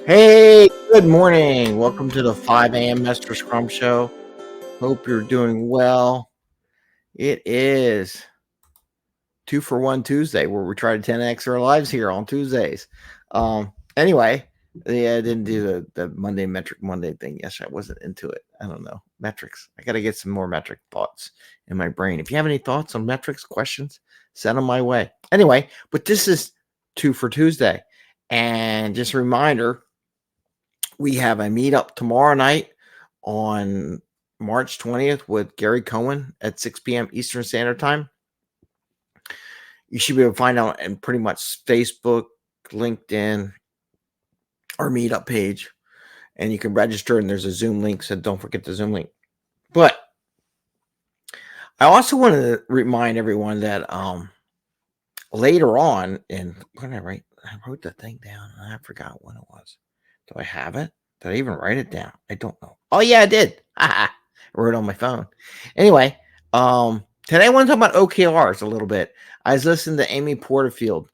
Hey, good morning. Welcome to the 5 a.m. Mester Scrum Show. Hope you're doing well. It is 2-for-1 Tuesday, where we try to 10x our lives here on Tuesdays. Anyway, I didn't do the Monday Metric Monday thing. Yes, I wasn't into it. I don't know. Metrics. I got to get some more metric thoughts in my brain. If you have any thoughts on metrics, questions, send them my way. Anyway, but this is 2 for Tuesday. And just a reminder, we have a meetup tomorrow night on March 20th with Gary Cohen at 6 p.m. Eastern Standard Time. You should be able to find out in pretty much Facebook, LinkedIn, our meetup page, and you can register, and there's a Zoom link, so don't forget the Zoom link. But I also want to remind everyone that later on, and what did I write? I wrote the thing down, and I forgot when it was. Do I have it? Did I even write it down? I don't know. Oh, yeah, I did. I wrote it on my phone. Anyway, today I want to talk about OKRs a little bit. I was listening to Amy Porterfield,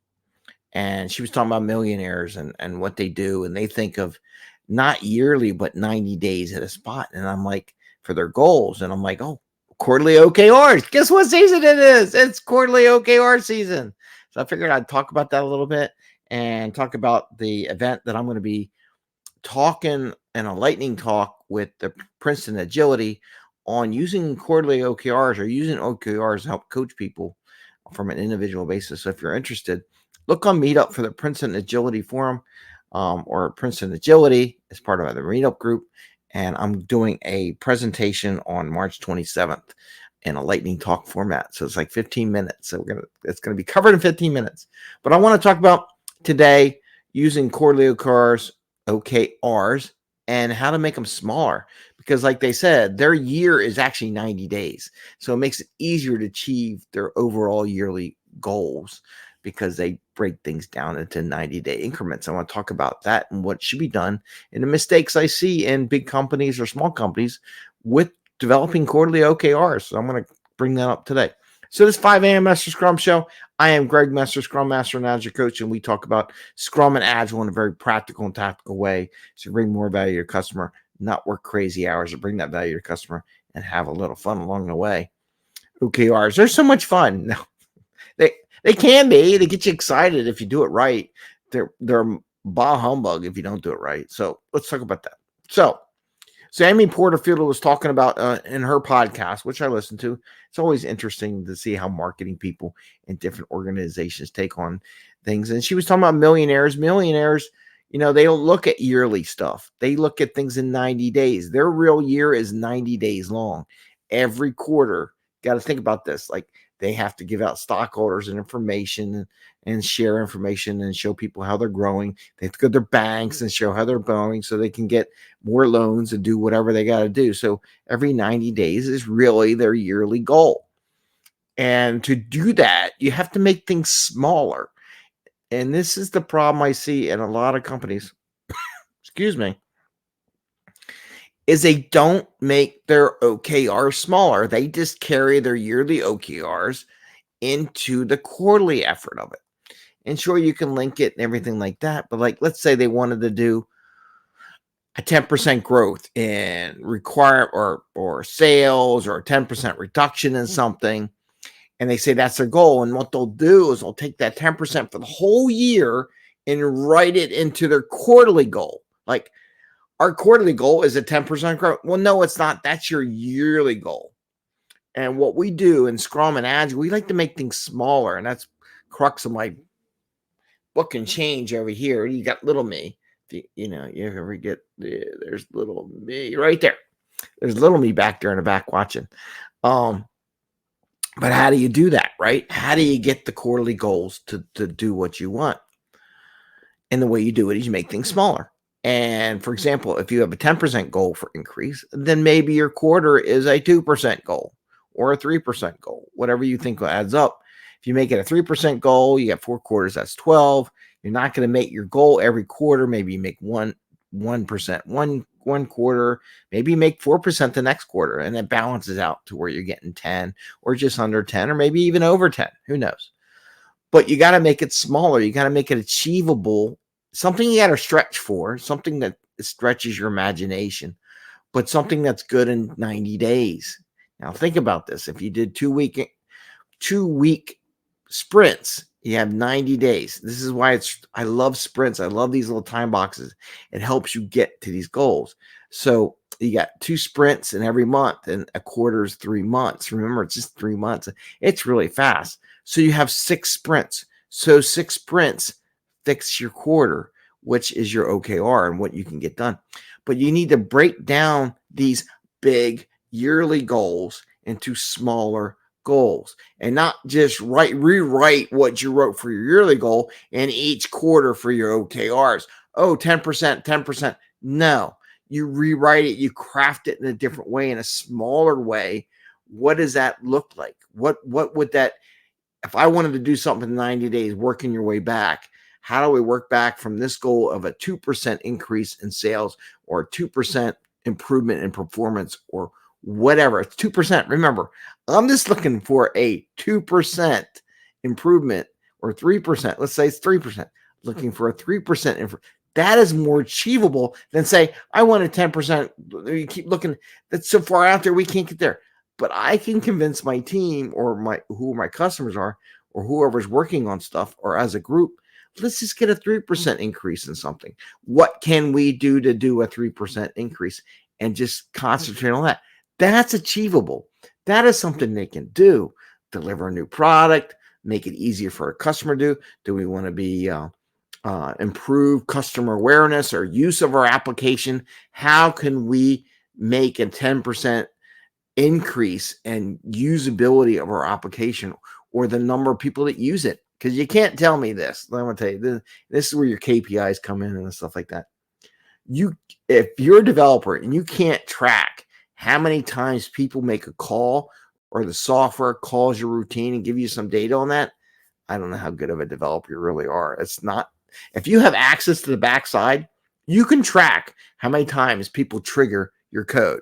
and she was talking about millionaires and what they do. And they think of not yearly, but 90 days at a spot. And I'm like, for their goals. And I'm like, oh, quarterly OKRs. Guess what season it is? It's quarterly OKR season. So I figured I'd talk about that a little bit and talk about the event that I'm going to be talking in a lightning talk with the Princeton Agility on using quarterly OKRs or using OKRs to help coach people from an individual basis. So if you're interested, look on Meetup for the Princeton Agility Forum or Princeton Agility as part of the Meetup group. And I'm doing a presentation on March 27th in a lightning talk format. So it's like 15 minutes. So it's going to be covered in 15 minutes. But I want to talk about today using quarterly OKRs and how to make them smaller, because like they said, their year is actually 90 days. So it makes it easier to achieve their overall yearly goals because they break things down into 90-day increments. I want to talk about that and what should be done and the mistakes I see in big companies or small companies with developing quarterly OKRs. So I'm going to bring that up today. So this 5 a.m. Mester Scrum Show, I am Greg Mester, Scrum Master and Agile Coach, and we talk about Scrum and Agile in a very practical and tactical way to bring more value to your customer, not work crazy hours, to bring that value to your customer and have a little fun along the way. OKRs, they're so much fun. No, they can be. They get you excited if you do it right. They're bah humbug if you don't do it right. So let's talk about that. So Amy Porterfield was talking about in her podcast, which I listen to. It's always interesting to see how marketing people in different organizations take on things. And she was talking about millionaires. Millionaires, they don't look at yearly stuff. They look at things in 90 days. Their real year is 90 days long. Every quarter, got to think about this. Like they have to give out stockholders and information and share information and show people how they're growing. They have to go to their banks and show how they're growing so they can get more loans and do whatever they got to do. So every 90 days is really their yearly goal. And to do that, you have to make things smaller. And this is the problem I see in a lot of companies, excuse me, is they don't make their OKRs smaller. They just carry their yearly OKRs into the quarterly effort of it. And sure, you can link it and everything like that. But like, let's say they wanted to do a 10% growth in require or sales or a 10% reduction in something. And they say that's their goal. And what they'll do is they'll take that 10% for the whole year and write it into their quarterly goal. Like our quarterly goal is a 10% growth. Well, no, it's not. That's your yearly goal. And what we do in Scrum and Agile, we like to make things smaller. And that's crux of my book and change over here. You got little me. You ever get there's little me right there. There's little me back there in the back watching. But how do you do that, right? How do you get the quarterly goals to do what you want? And the way you do it is you make things smaller. And for example, if you have a 10% goal for increase, then maybe your quarter is a 2% goal or a 3% goal, whatever you think adds up. If you make it a 3% goal, you got 4 quarters, that's 12. You're not going to make your goal every quarter. Maybe you make 1% one quarter, maybe you make 4% the next quarter, and it balances out to where you're getting 10 or just under 10 or maybe even over 10. Who knows? But you got to make it smaller. You got to make it achievable something you got to stretch for, something that stretches your imagination, but something that's good in 90 days. Now think about this. If you did 2 week sprints, you have 90 days. This is why I love sprints. I love these little time boxes. It helps you get to these goals. So you got 2 sprints in every month, and a quarter is 3 months. Remember, it's just 3 months. It's really fast. So you have 6 sprints. So 6 sprints fix your quarter, which is your OKR and what you can get done. But you need to break down these big yearly goals into smaller goals, and not just rewrite what you wrote for your yearly goal and each quarter for your OKRs. Oh, 10%, 10%. No, you rewrite it, you craft it in a different way, in a smaller way. What does that look like? What would that, if I wanted to do something in 90 days, working your way back, how do we work back from this goal of a 2% increase in sales, or 2% improvement in performance, or whatever? It's 2%. Remember, I'm just looking for a 2% improvement, or 3%. Let's say it's 3%. Looking for a 3% improvement. That is more achievable than say, I want a 10%. You keep looking, that's so far out there, we can't get there. But I can convince my team, or who my customers are, or whoever's working on stuff, or as a group, let's just get a 3% increase in something. What can we do to do a 3% increase, and just concentrate on that? That's achievable. That is something they can do. Deliver a new product, make it easier for a customer to do. Do we want to be improve customer awareness or use of our application? How can we make a 10% increase in usability of our application, or the number of people that use it? Because you can't tell me this. I'm going to tell you, this is where your KPIs come in and stuff like that. If you're a developer and you can't track how many times people make a call, or the software calls your routine and give you some data on that, I don't know how good of a developer you really are. It's not. If you have access to the backside, you can track how many times people trigger your code.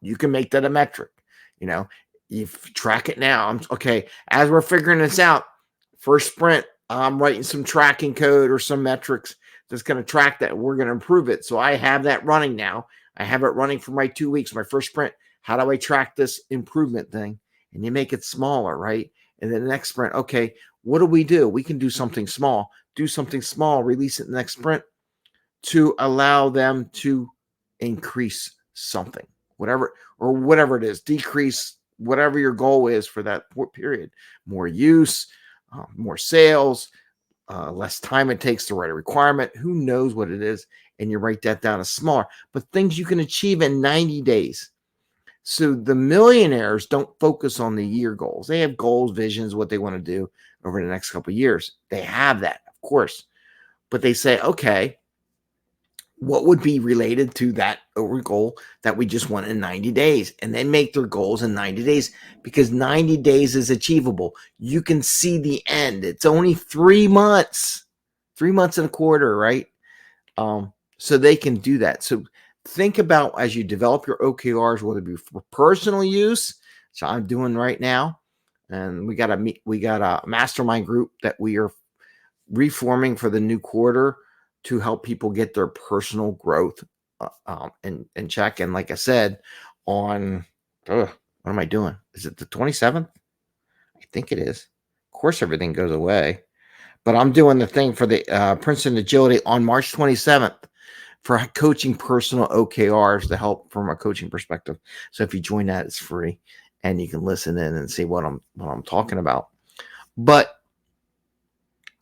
You can make that a metric. You track it now. Okay, as we're figuring this out, first sprint, I'm writing some tracking code or some metrics that's going to track that. We're going to improve it. So I have that running now. I have it running for my 2 weeks, my first sprint. How do I track this improvement thing? And you make it smaller, right? And then the next sprint, okay, what do? We can do something small. Release it in the next sprint to allow them to increase something, whatever it is, decrease whatever your goal is for that period. More use, more sales, less time it takes to write a requirement. Who knows what it is? And you write that down as smaller, but things you can achieve in 90 days. So the millionaires don't focus on the year goals. They have goals, visions, what they want to do over the next couple of years. They have that, of course, but they say, okay, what would be related to that over goal that we just want in 90 days? And they make their goals in 90 days, because 90 days is achievable. You can see the end. It's only 3 months, 3 months and a quarter, right? So they can do that. So think about, as you develop your OKRs, whether it be for personal use, so I'm doing right now, and we got a mastermind group that we are reforming for the new quarter to help people get their personal growth in check. And like I said, what am I doing? Is it the 27th? I think it is. Of course, everything goes away. But I'm doing the thing for the Princeton Agility on March 27th for coaching personal OKRs to help from a coaching perspective. So if you join that, it's free, and you can listen in and see what I'm talking about. But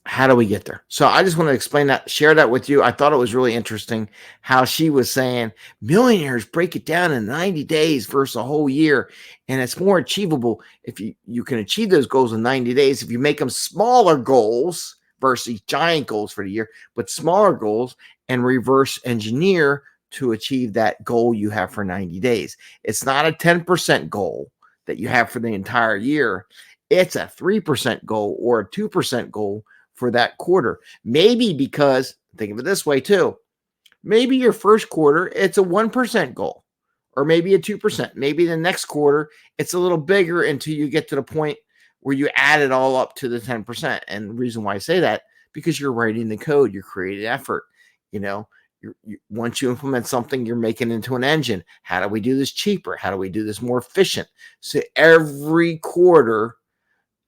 how do we get there? So I just want to explain that, share that with you. I thought it was really interesting how she was saying millionaires break it down in 90 days versus a whole year. And it's more achievable if you can achieve those goals in 90 days. If you make them smaller goals versus giant goals for the year, but smaller goals, and reverse engineer to achieve that goal you have for 90 days. It's not a 10% goal that you have for the entire year. It's a 3% goal or a 2% goal for that quarter. Maybe, because think of it this way too, maybe your first quarter, it's a 1% goal, or maybe a 2%. Maybe the next quarter, it's a little bigger until you get to the point where you add it all up to the 10%. And the reason why I say that, because you're writing the code, you're creating effort. You know, once you implement something, you're making it into an engine. How do we do this cheaper? How do we do this more efficient? So every quarter,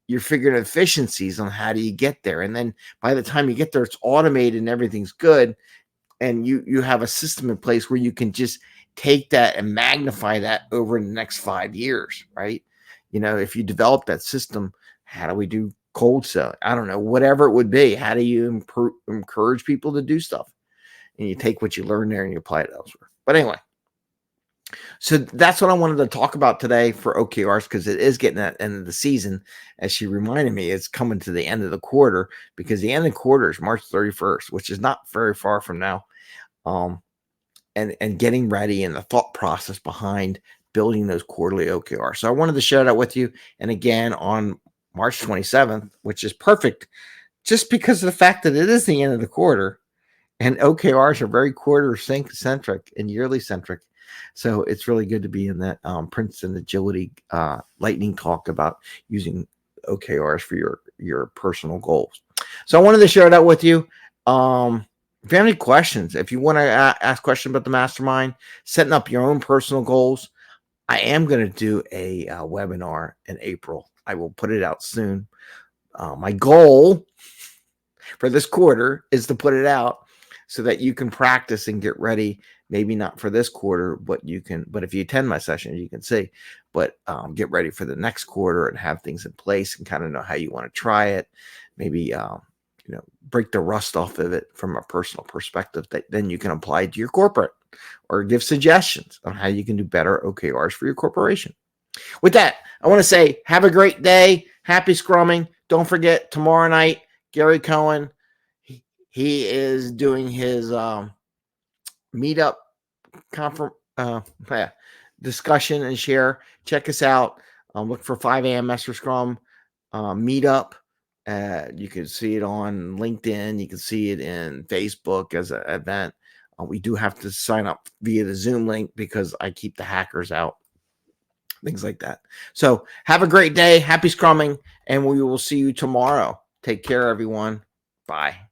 you're figuring efficiencies on how do you get there. And then by the time you get there, it's automated and everything's good. And you have a system in place where you can just take that and magnify that over the next 5 years, right? If you develop that system, how do we do cold selling? I don't know, whatever it would be. How do you encourage people to do stuff? And you take what you learn there and you apply it elsewhere. But anyway, so that's what I wanted to talk about today for OKRs, because it is getting at the end of the season. As she reminded me, it's coming to the end of the quarter, because the end of the quarter is March 31st, which is not very far from now. And getting ready and the thought process behind building those quarterly OKRs. So I wanted to share that with you. And again, on March 27th, which is perfect, just because of the fact that it is the end of the quarter, and OKRs are very quarter centric and yearly centric. So it's really good to be in that Princeton Agility lightning talk about using OKRs for your personal goals. So I wanted to share that with you. If you have any questions, if you want to ask questions about the mastermind, setting up your own personal goals, I am going to do a webinar in April. I will put it out soon. My goal for this quarter is to put it out so that you can practice and get ready. Maybe not for this quarter, but if you attend my session, you can see, but get ready for the next quarter and have things in place and kind of know how you want to try it. Maybe, break the rust off of it from a personal perspective that then you can apply to your corporate, or give suggestions on how you can do better OKRs for your corporation. With that, I want to say, have a great day. Happy scrumming. Don't forget, tomorrow night, Gary Cohen, he is doing his meetup conference discussion and share. Check us out. Look for 5 a.m. Mester Scrum meetup. You can see it on LinkedIn. You can see it in Facebook as an event. We do have to sign up via the Zoom link because I keep the hackers out, things like that. So have a great day. Happy scrumming, and we will see you tomorrow. Take care, everyone. Bye.